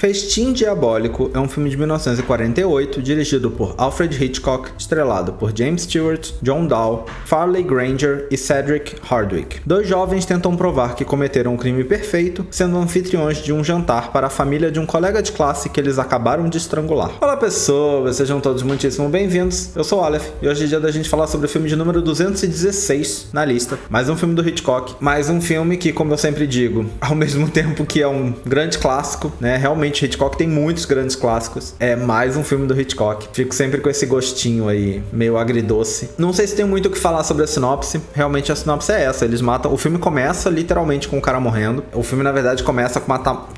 Festim Diabólico é um filme de 1948, dirigido por Alfred Hitchcock, estrelado por James Stewart, John Dahl, Farley Granger e Cedric Hardwicke. Dois jovens tentam provar que cometeram um crime perfeito, sendo anfitriões de um jantar para a família de um colega de classe que eles acabaram de estrangular. Olá pessoas, sejam todos muitíssimo bem-vindos. Eu sou o Aleph e hoje é dia da gente falar sobre o filme de número 216 na lista. Mais um filme do Hitchcock, mais um filme que, como eu sempre digo, ao mesmo tempo que é um grande clássico, né, realmente Hitchcock tem muitos grandes clássicos. É mais um filme do Hitchcock. Fico sempre com esse gostinho aí, meio agridoce. Não sei se tem muito o que falar sobre a sinopse. Realmente a sinopse é essa. Eles matam... O filme começa literalmente com o cara morrendo. O filme, na verdade, começa com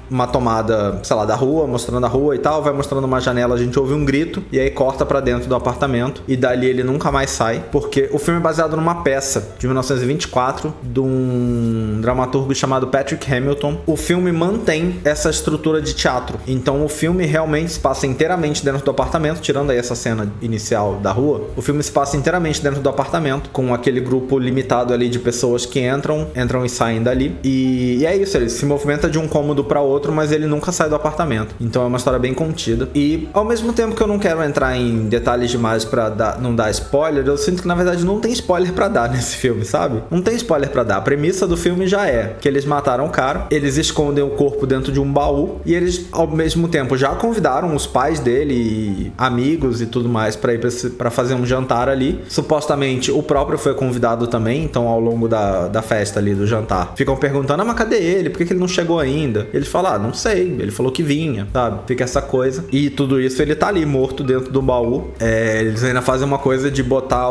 uma tomada, sei lá, da rua, mostrando a rua e tal. Vai mostrando uma janela, a gente ouve um grito. E aí corta pra dentro do apartamento. E dali ele nunca mais sai. Porque o filme é baseado numa peça de 1924 de um dramaturgo chamado Patrick Hamilton. O filme mantém essa estrutura de teatro. Então o filme realmente se passa inteiramente dentro do apartamento, tirando aí essa cena inicial da rua. O filme se passa inteiramente dentro do apartamento, com aquele grupo limitado ali de pessoas que entram e saem dali. E é isso, ele se movimenta de um cômodo para outro, mas ele nunca sai do apartamento. Então é uma história bem contida. E ao mesmo tempo que eu não quero entrar em detalhes demais pra não dar spoiler, eu sinto que na verdade não tem spoiler pra dar nesse filme, sabe? Não tem spoiler pra dar. A premissa do filme já é que eles mataram o cara, eles escondem o corpo dentro de um baú e eles ao mesmo tempo já convidaram os pais dele e amigos e tudo mais pra ir pra fazer um jantar ali. Supostamente o próprio foi convidado também, então ao longo da festa ali, do jantar, ficam perguntando, mas cadê ele? Por que ele não chegou ainda? Ele fala, não sei, ele falou que vinha, sabe? Fica essa coisa. E tudo isso ele tá ali morto dentro do baú. Eles ainda fazem uma coisa de botar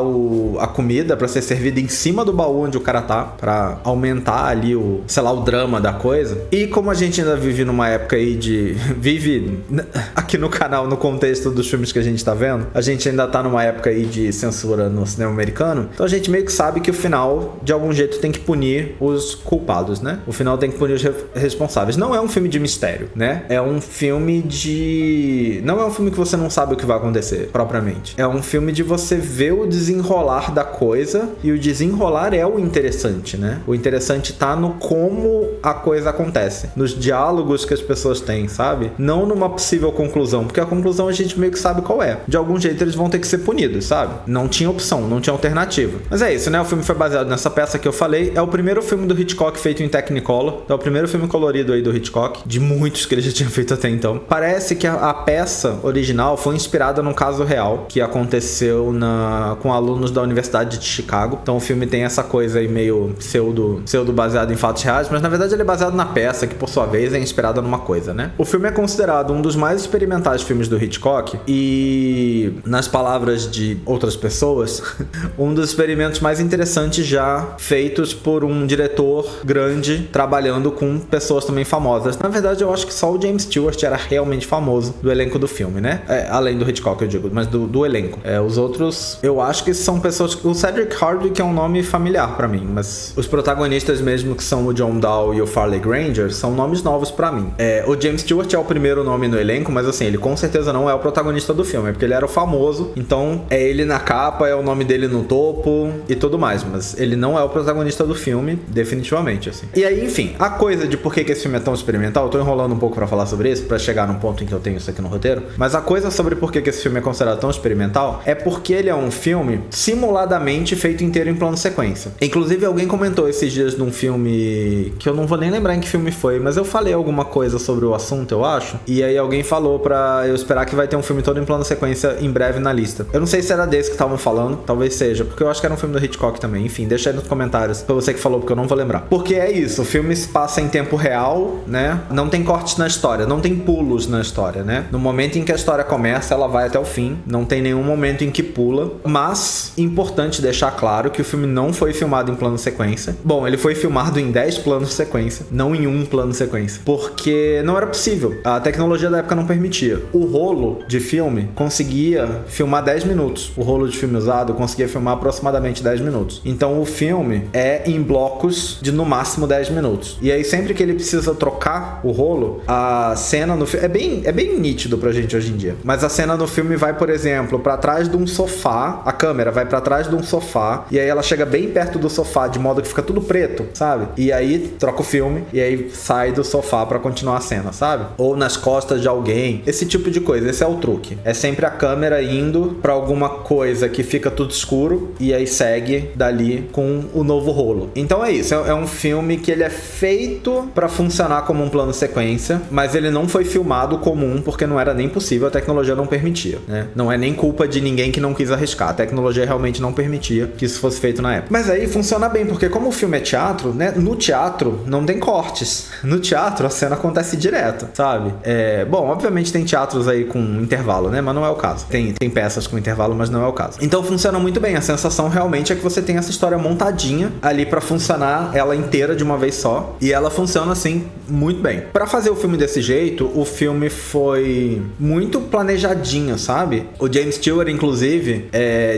a comida pra ser servida em cima do baú onde o cara tá, pra aumentar ali o drama da coisa. E como a gente ainda vive numa época aí vive aqui no canal, no contexto dos filmes que a gente tá vendo, a gente ainda tá numa época aí de censura no cinema americano, então a gente meio que sabe que o final, de algum jeito, tem que punir os culpados, né? O final tem que punir os responsáveis. Não é um filme de mistério, né? É um filme de... Não é um filme que você não sabe o que vai acontecer, propriamente. É um filme de você ver o desenrolar da coisa, e o desenrolar é o interessante, né? O interessante tá no como a coisa acontece, nos diálogos que as pessoas têm, sabe? Não numa possível conclusão, porque a conclusão a gente meio que sabe qual é. De algum jeito eles vão ter que ser punidos, sabe? Não tinha opção, não tinha alternativa. Mas é isso, né? O filme foi baseado nessa peça que eu falei. É o primeiro filme do Hitchcock feito em Technicolor. É o primeiro filme colorido aí do Hitchcock, de muitos que ele já tinha feito até então. Parece que a peça original foi inspirada num caso real que aconteceu com alunos da Universidade de Chicago. Então o filme tem essa coisa aí meio pseudo baseado em fatos reais, mas na verdade ele é baseado na peça, que por sua vez é inspirada numa coisa, né? O filme é considerado um dos mais experimentais filmes do Hitchcock e, nas palavras de outras pessoas, um dos experimentos mais interessantes já feitos por um diretor grande trabalhando com pessoas também famosas. Na verdade, eu acho que só o James Stewart era realmente famoso do elenco do filme, né? Além do Hitchcock, eu digo, mas do elenco. Os outros, eu acho que são pessoas... O Cedric Hardwicke é um nome familiar pra mim, mas os protagonistas mesmo, que são o John Dahl e o Farley Granger, são nomes novos pra mim. O James Stewart é o primeiro nome no elenco, mas assim, ele com certeza não é o protagonista do filme, porque ele era o famoso, então é ele na capa, é o nome dele no topo e tudo mais, mas ele não é o protagonista do filme, definitivamente, assim. E aí, enfim, a coisa de por que esse filme é tão experimental, eu tô enrolando um pouco pra falar sobre isso, pra chegar num ponto em que eu tenho isso aqui no roteiro, mas a coisa sobre por que esse filme é considerado tão experimental é porque ele é um filme simuladamente feito inteiro em plano sequência. Inclusive, alguém comentou esses dias num filme que eu não vou nem lembrar em que filme foi, mas eu falei alguma coisa sobre o assunto, eu acho, e aí alguém falou pra eu esperar que vai ter um filme todo em plano sequência em breve na lista. Eu não sei se era desse que estavam falando, talvez seja, porque eu acho que era um filme do Hitchcock também. Enfim, deixa aí nos comentários pra você que falou, porque eu não vou lembrar. Porque é isso, o filme se passa em tempo real, né? Não tem cortes na história, não tem pulos na história, né? No momento em que a história começa, ela vai até o fim, não tem nenhum momento em que pula, mas importante deixar claro que o filme não foi filmado em plano sequência. Bom, ele foi filmado em 10 planos sequência, não em um plano sequência, porque não era possível. A tecnologia da época não permitia. O rolo de filme conseguia filmar 10 minutos. O rolo de filme usado conseguia filmar aproximadamente 10 minutos. Então o filme é em blocos de no máximo 10 minutos. E aí sempre que ele precisa trocar o rolo, a cena no filme... É bem nítido pra gente hoje em dia. Mas a cena no filme vai, por exemplo, pra trás de um sofá. A câmera vai pra trás de um sofá. E aí ela chega bem perto do sofá, de modo que fica tudo preto, sabe? E aí troca o filme. E aí sai do sofá pra continuar a cena, sabe? sabe? Ou nas costas de alguém. Esse tipo de coisa, esse é o truque. É sempre a câmera indo pra alguma coisa que fica tudo escuro e aí segue dali com o novo rolo. Então é isso, é um filme que ele é feito pra funcionar como um plano sequência, mas ele não foi filmado comum porque não era nem possível, a tecnologia não permitia, né? Não é nem culpa de ninguém que não quis arriscar, a tecnologia realmente não permitia que isso fosse feito na época. Mas aí funciona bem, porque como o filme é teatro, né? No teatro não tem cortes. No teatro a cena acontece direto, sabe? Bom, obviamente tem teatros aí com intervalo, né? Mas não é o caso. Tem peças com intervalo, mas não é o caso. Então funciona muito bem. A sensação realmente é que você tem essa história montadinha ali pra funcionar ela inteira de uma vez só. E ela funciona, assim, muito bem. Pra fazer o filme desse jeito, o filme foi muito planejadinho, sabe? O James Stewart, inclusive,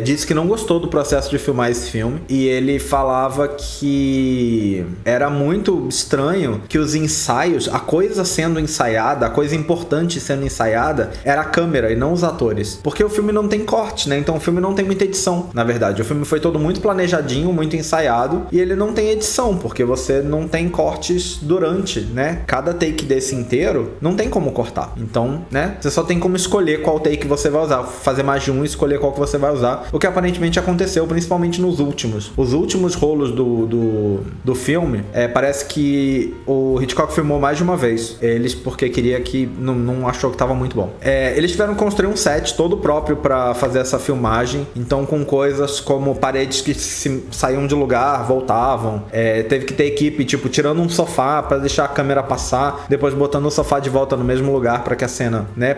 disse que não gostou do processo de filmar esse filme. E ele falava que era muito estranho que os ensaios, a coisa sendo ensaiada, a coisa importante sendo ensaiada, era a câmera e não os atores. Porque o filme não tem corte, né? Então o filme não tem muita edição, na verdade. O filme foi todo muito planejadinho, muito ensaiado, e ele não tem edição, porque você não tem cortes durante, né? Cada take desse inteiro não tem como cortar. Então, né? Você só tem como escolher qual take você vai usar. Fazer mais de um e escolher qual que você vai usar. O que aparentemente aconteceu, principalmente nos últimos. Os últimos rolos do filme, parece que o Hitchcock filmou mais de uma vez. Porque queria que... Não achou que tava muito bom. Eles tiveram que construir um set todo próprio pra fazer essa filmagem. Então, com coisas como paredes que saíam de lugar, voltavam. Teve que ter equipe, tipo, tirando um sofá pra deixar a câmera passar, depois botando o sofá de volta no mesmo lugar pra que a cena, né,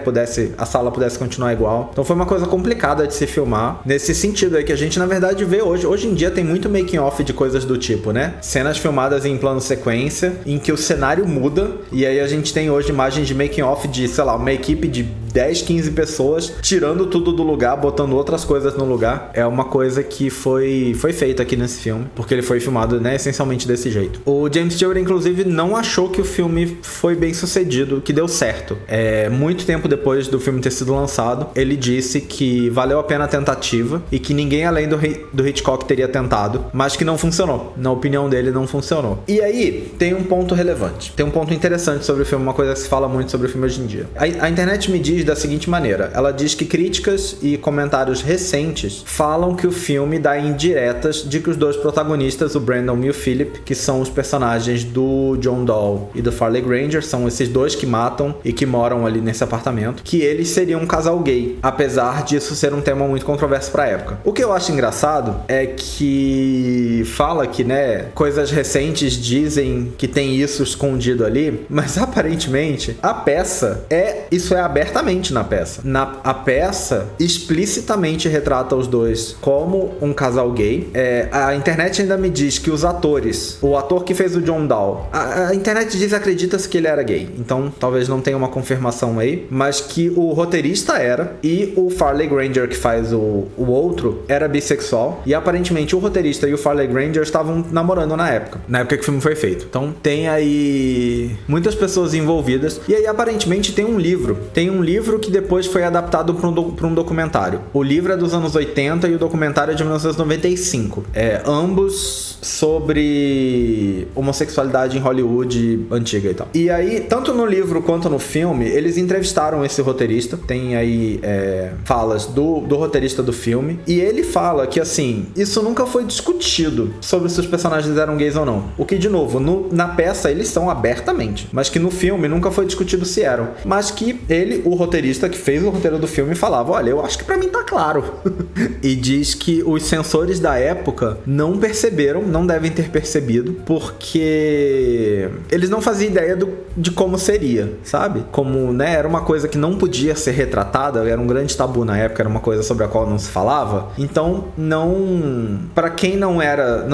a sala pudesse continuar igual. Então foi uma coisa complicada de se filmar. Nesse sentido aí que a gente, na verdade, vê hoje. Hoje em dia tem muito making off de coisas do tipo, né? Cenas filmadas em plano sequência, em que o cenário muda, e aí a gente tem hoje imagens de making off de, sei lá, uma equipe de 10, 15 pessoas tirando tudo do lugar, botando outras coisas no lugar. É uma coisa que foi feita aqui nesse filme, porque ele foi filmado, né, essencialmente desse jeito. O James Stewart, inclusive, não achou que o filme foi bem sucedido, que deu certo. Muito tempo depois do filme ter sido lançado, ele disse que valeu a pena a tentativa e que ninguém além do Hitchcock teria tentado, mas que não funcionou. Na opinião dele, não funcionou. E aí, tem um ponto relevante. Tem um ponto interessante sobre o filme, uma coisa que se fala muito sobre o filme hoje em dia. A internet me diz da seguinte maneira. Ela diz que críticas e comentários recentes falam que o filme dá indiretas de que os dois protagonistas, o Brandon e o Philip, que são os personagens do John Dahl e do Farley Granger, são esses dois que matam e que moram ali nesse apartamento, que eles seriam um casal gay, apesar disso ser um tema muito controverso pra época. O que eu acho engraçado é que fala que, né, coisas recentes dizem que tem isso escondido ali, mas aparentemente a peça isso é abertamente na peça. A peça explicitamente retrata os dois como um casal gay. A internet ainda me diz que os atores, o ator que fez o John Dahl, a internet diz, acredita-se que ele era gay, então talvez não tenha uma confirmação aí, mas que o roteirista era, e o Farley Granger, que faz o outro, era bissexual, e aparentemente o roteirista e o Farley Granger estavam namorando na época que o filme foi feito. Então tem aí muitas pessoas envolvidas, e aí aparentemente tem um livro que depois foi adaptado para um documentário. O livro é dos anos 80 e o documentário é de 1995. Ambos sobre homossexualidade em Hollywood antiga e tal. E aí, tanto no livro quanto no filme, eles entrevistaram esse roteirista. Tem aí falas do roteirista do filme. E ele fala que, assim, isso nunca foi discutido sobre se os personagens eram gays ou não. O que, de novo, na peça eles são abertamente. Mas que no filme nunca foi discutido se eram. Mas que ele, o roteirista que fez o roteiro do filme, falava, olha, eu acho que pra mim tá claro. E diz que os censores da época não perceberam, não devem ter percebido, porque eles não faziam ideia de como seria, sabe? Como, né, era uma coisa que não podia ser retratada, era um grande tabu na época, era uma coisa sobre a qual não se falava. Então, pra quem não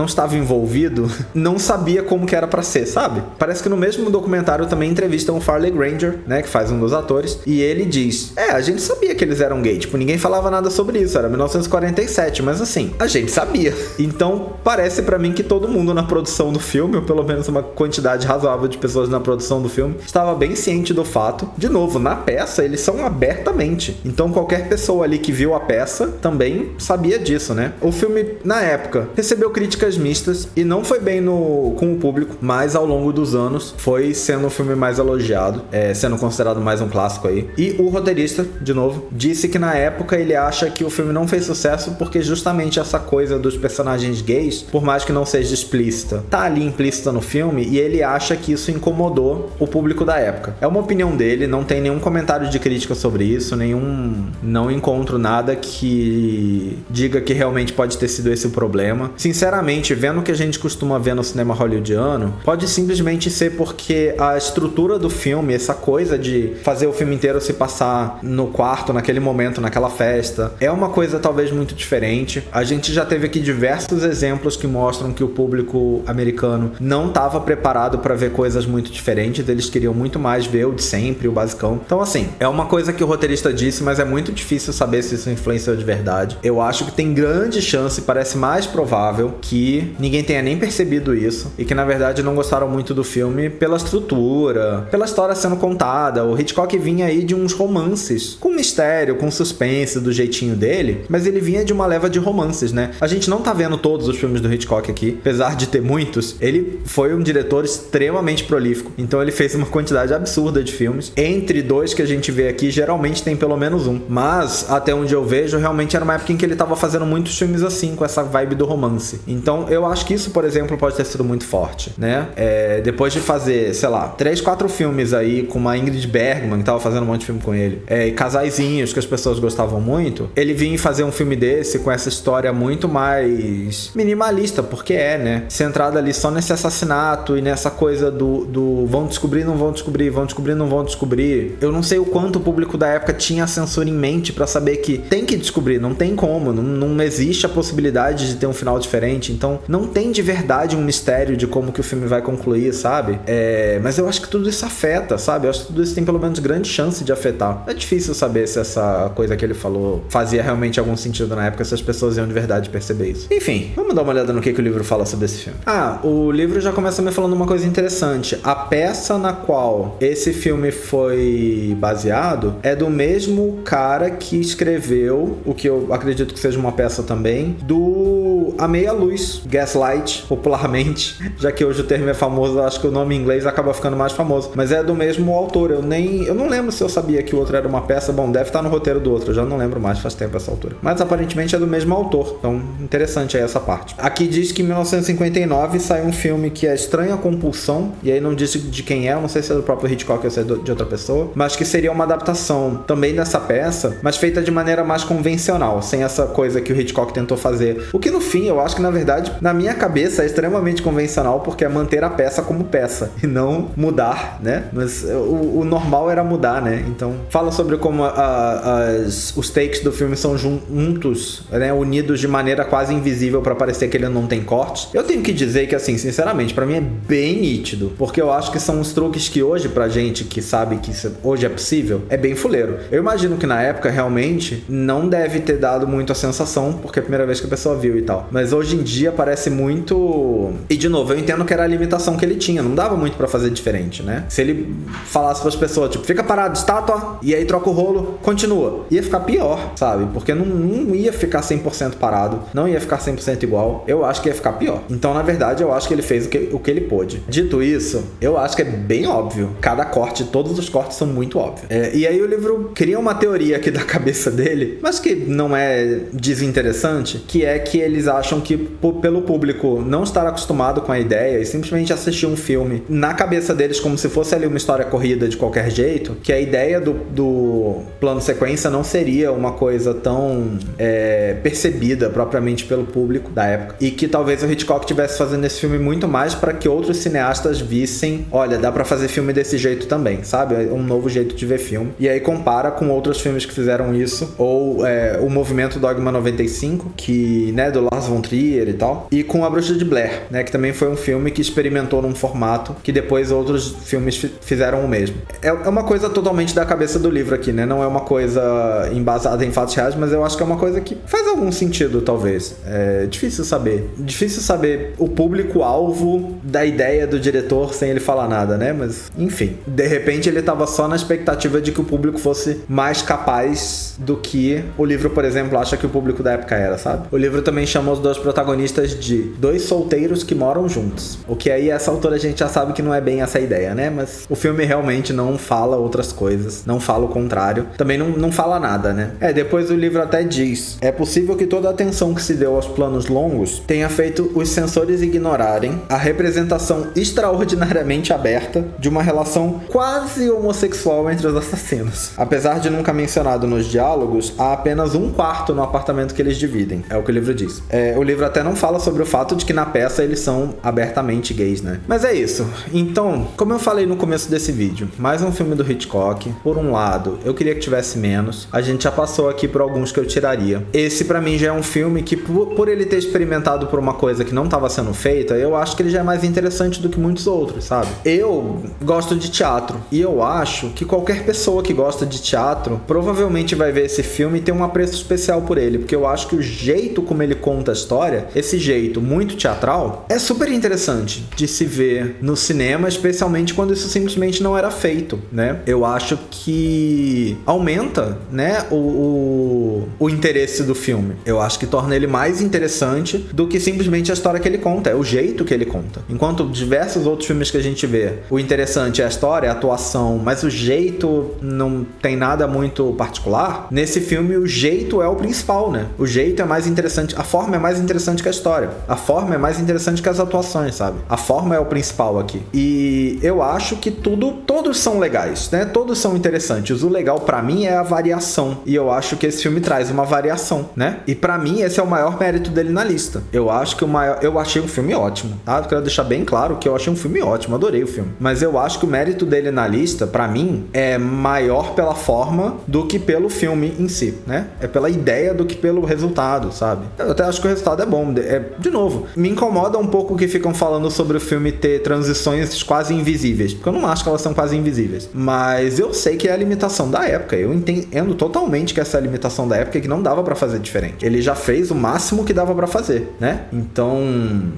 estava envolvido, não sabia como que era pra ser, sabe? Parece que no mesmo documentário também entrevistam o Farley Granger, né, que faz um dos atores, e ele ele diz, a gente sabia que eles eram gay, tipo, ninguém falava nada sobre isso, era 1947, mas assim, a gente sabia. Então, parece pra mim que todo mundo na produção do filme, ou pelo menos uma quantidade razoável de pessoas na produção do filme, estava bem ciente do fato. De novo, na peça, eles são abertamente. Então, qualquer pessoa ali que viu a peça também sabia disso, né? O filme, na época, recebeu críticas mistas e não foi bem com o público, mas ao longo dos anos foi sendo um filme mais elogiado, sendo considerado mais um clássico aí. E o roteirista, de novo, disse que na época ele acha que o filme não fez sucesso porque justamente essa coisa dos personagens gays, por mais que não seja explícita, tá ali implícita no filme, e ele acha que isso incomodou o público da época. É uma opinião dele, não tem nenhum comentário de crítica sobre isso, não encontro nada que diga que realmente pode ter sido esse o problema. Sinceramente, vendo o que a gente costuma ver no cinema hollywoodiano, pode simplesmente ser porque a estrutura do filme, essa coisa de fazer o filme inteiro se passar no quarto, naquele momento, naquela festa, é uma coisa talvez muito diferente. A gente já teve aqui diversos exemplos que mostram que o público americano não estava preparado para ver coisas muito diferentes, eles queriam muito mais ver o de sempre, o basicão. Então assim, é uma coisa que o roteirista disse, mas é muito difícil saber se isso influenciou de verdade. Eu acho que tem grande chance, parece mais provável que ninguém tenha nem percebido isso e que na verdade não gostaram muito do filme pela estrutura, pela história sendo contada. O Hitchcock vinha aí de uns romances com mistério, com suspense do jeitinho dele, mas ele vinha de uma leva de romances, né? A gente não tá vendo todos os filmes do Hitchcock aqui, apesar de ter muitos. Ele foi um diretor extremamente prolífico, então ele fez uma quantidade absurda de filmes. Entre dois que a gente vê aqui, geralmente tem pelo menos um, mas até onde eu vejo, realmente era uma época em que ele tava fazendo muitos filmes assim, com essa vibe do romance. Então eu acho que isso, por exemplo, pode ter sido muito forte, né? Depois de fazer, sei lá, 3, 4 filmes aí com uma Ingrid Bergman, que tava fazendo um monte de filme com ele, e casaizinhos que as pessoas gostavam muito, ele vinha fazer um filme desse com essa história muito mais minimalista, porque né? Centrada ali só nesse assassinato e nessa coisa do vão descobrir, não vão descobrir, vão descobrir, não vão descobrir. Eu não sei o quanto o público da época tinha a censura em mente pra saber que tem que descobrir, não tem como, não existe a possibilidade de ter um final diferente, então não tem de verdade um mistério de como que o filme vai concluir, sabe? Mas eu acho que tudo isso afeta, sabe? Eu acho que tudo isso tem pelo menos grande chance de afetar. É difícil saber se essa coisa que ele falou fazia realmente algum sentido na época, se as pessoas iam de verdade perceber isso. Enfim, vamos dar uma olhada no que o livro fala sobre esse filme. O livro já começa me falando uma coisa interessante. A peça na qual esse filme foi baseado é do mesmo cara que escreveu, o que eu acredito que seja uma peça também, do A Meia Luz, Gaslight, popularmente, já que hoje o termo é famoso, acho que o nome em inglês acaba ficando mais famoso, mas é do mesmo autor. Eu não lembro se eu sabia que o outro era uma peça, bom, deve estar no roteiro do outro, eu já não lembro mais, faz tempo essa altura, mas aparentemente é do mesmo autor, então interessante aí essa parte. Aqui diz que em 1959 saiu um filme que é Estranha Compulsão, e aí não diz de quem é, eu não sei se é do próprio Hitchcock ou se é de outra pessoa, mas que seria uma adaptação também dessa peça, mas feita de maneira mais convencional, sem essa coisa que o Hitchcock tentou fazer. O que no fim, eu acho que na verdade, na minha cabeça é extremamente convencional, porque é manter a peça como peça, e não mudar, né? Mas o normal era mudar, né? Então, fala sobre como os takes do filme são juntos, né? Unidos de maneira quase invisível pra parecer que ele não tem cortes. Eu tenho que dizer que, assim, sinceramente, pra mim é bem nítido, porque eu acho que são uns truques que hoje, pra gente que sabe que isso hoje é possível, é bem fuleiro. Eu imagino que na época, realmente, não deve ter dado muito a sensação, porque é a primeira vez que a pessoa viu e tal. Mas hoje em dia parece muito... E, de novo, eu entendo que era a limitação que ele tinha, não dava muito pra fazer diferente, né? Se ele falasse pras pessoas, tipo, fica parado, estátua, e aí troca o rolo, continua. Ia ficar pior, sabe? Porque não ia ficar 100% parado, não ia ficar 100% igual. Eu acho que ia ficar pior. Então, na verdade, eu acho que ele fez o que ele pôde. Dito isso, eu acho que é bem óbvio. Cada corte, todos os cortes são muito óbvios. E aí o livro cria uma teoria aqui da cabeça dele, mas que não é desinteressante, que é que eles acham que pelo público não estar acostumado com a ideia e simplesmente assistir um filme na cabeça deles como se fosse ali uma história corrida de qualquer jeito, que a ideia do plano sequência não seria uma coisa tão percebida propriamente pelo público da época, e que talvez o Hitchcock estivesse fazendo esse filme muito mais para que outros cineastas vissem, olha, dá pra fazer filme desse jeito também, sabe? É um novo jeito de ver filme. E aí compara com outros filmes que fizeram isso, ou o Movimento Dogma 95, que, né, do Lars von Trier e tal, e com A Bruxa de Blair, né, que também foi um filme que experimentou num formato que depois outros filmes fizeram o mesmo. É uma coisa totalmente da cabeça do livro aqui, né? Não é uma coisa embasada em fatos reais, mas eu acho que é uma coisa que faz algum sentido, talvez. É difícil saber. Difícil saber o público-alvo da ideia do diretor sem ele falar nada, né? Mas, enfim. De repente, ele tava só na expectativa de que o público fosse mais capaz do que o livro, por exemplo, acha que o público da época era, sabe? O livro também chama os dois protagonistas de dois solteiros que moram juntos. O que aí, a essa altura, a gente já sabe que não é bem essa a ideia, né? Mas o filme realmente não fala outras coisas. Não fala o contrário. Também não fala nada, né? Depois o livro até diz: é possível que toda a atenção que se deu aos planos longos tenha feito os censores ignorarem a representação extraordinariamente aberta de uma relação quase homossexual entre os assassinos. Apesar de nunca mencionado nos diálogos, há apenas um quarto no apartamento que eles dividem. É o que o livro diz. O livro até não fala sobre o fato de que na peça eles são abertamente gays, né? Mas é isso. Então, como eu falei no começo desse vídeo, mais um filme do Hitchcock. Por um lado, eu queria que tivesse menos. A gente já passou aqui por alguns que eu tiraria. Esse, pra mim, já é um filme que, por ele ter experimentado por uma coisa que não estava sendo feita, eu acho que ele já é mais interessante do que muitos outros, sabe? Eu gosto de teatro e eu acho que qualquer pessoa que gosta de teatro provavelmente vai ver esse filme e ter um apreço especial por ele, porque eu acho que o jeito como ele conta a história, esse jeito muito teatral, é super interessante de se ver no cinema, especialmente quando isso simplesmente não era feito, né? Eu acho que aumenta, né, o interesse do filme. Eu acho que torna ele mais interessante do que simplesmente a história que ele conta, é o jeito que ele conta. Enquanto diversos outros filmes que a gente vê, o interessante é a história, a atuação, mas o jeito não tem nada muito particular, nesse filme o jeito é o principal, né? O jeito é mais interessante, a forma é mais interessante que a história. A forma é mais interessante que as atuações, sabe? A forma é o principal aqui. E eu acho que todos são legais, né? Todos são interessantes. O legal pra mim é a variação. E eu acho que esse filme traz uma variação, né? E pra mim esse é o maior mérito dele na lista. Eu acho que eu achei um filme ótimo, tá? Eu quero deixar bem claro que eu achei um filme ótimo, adorei o filme. Mas eu acho que o mérito dele na lista, pra mim, é maior pela forma do que pelo filme em si, né? É pela ideia do que pelo resultado, sabe? Eu até acho que o resultado é bom. De novo, me incomoda um pouco que ficam falando sobre o filme ter transições quase invisíveis, porque eu não acho que elas são quase invisíveis. Mas eu sei que é a limitação da época. Eu entendo totalmente que essa é a limitação da época e que não dava pra fazer diferente. Ele já fez o máximo que dava pra fazer, né? Então,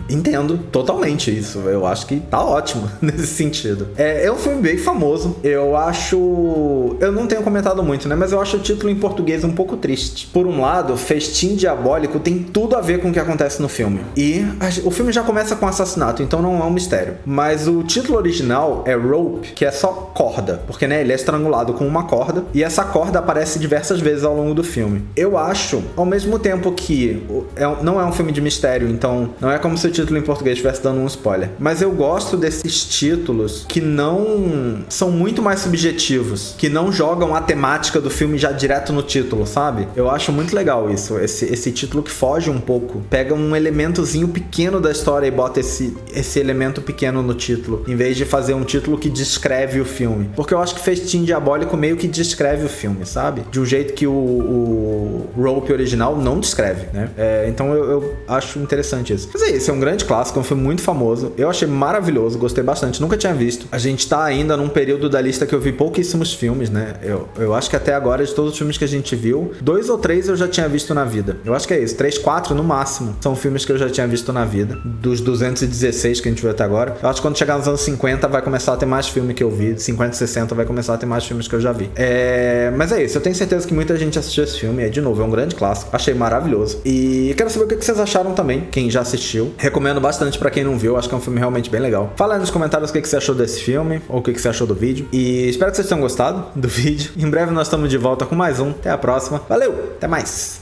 entendo totalmente isso. Eu acho que tá ótimo nesse sentido. É um filme bem famoso. Eu acho... Eu não tenho comentado muito, né? Mas eu acho o título em português um pouco triste. Por um lado, Festim Diabólico tem tudo a ver com o que acontece no filme. E o filme já começa com assassinato, então não é um mistério. Mas o título original é Rope, que é só corda. Porque, né, ele é estrangulado com uma corda. E essa corda aparece diversas vezes ao longo do filme. Eu acho, ao mesmo tempo que não é um filme de mistério, então não é como se o título em português estivesse dando um spoiler. Mas eu gosto desses títulos que não são muito mais subjetivos, que não jogam a temática do filme já direto no título, sabe? Eu acho muito legal isso, esse título que foge um pouco, pega um elementozinho pequeno da história e bota esse elemento pequeno no título, em vez de fazer um título que descreve o filme. Porque eu acho que Festim Diabólico meio que descreve o filme, sabe? De um jeito que o Rope original não descreve, né? Então eu acho interessante isso. Mas é isso, é um grande clássico, é um filme muito famoso. Eu achei maravilhoso, gostei bastante, nunca tinha visto. A gente tá ainda num período da lista que eu vi pouquíssimos filmes, né? Eu acho que até agora, de todos os filmes que a gente viu, 2 ou 3 eu já tinha visto na vida. Eu acho que é isso, 3, 4 no máximo são filmes que eu já tinha visto na vida. Dos 216 que a gente viu até agora. Eu acho que quando chegar nos anos 50 vai começar a ter mais filme que eu vi. 50 e 60 vai começar a ter mais filmes que eu já vi. Mas é isso, eu tenho certeza que muita gente assistiu esse filme. De novo, é um grande clássico. Achei maravilhoso. E quero saber o que vocês acharam também, quem já assistiu. Recomendo bastante pra quem não viu, acho que é um filme realmente bem legal. Fala aí nos comentários o que você achou desse filme, ou o que você achou do vídeo. E espero que vocês tenham gostado do vídeo. Em breve nós estamos de volta com mais um. Até a próxima. Valeu, até mais!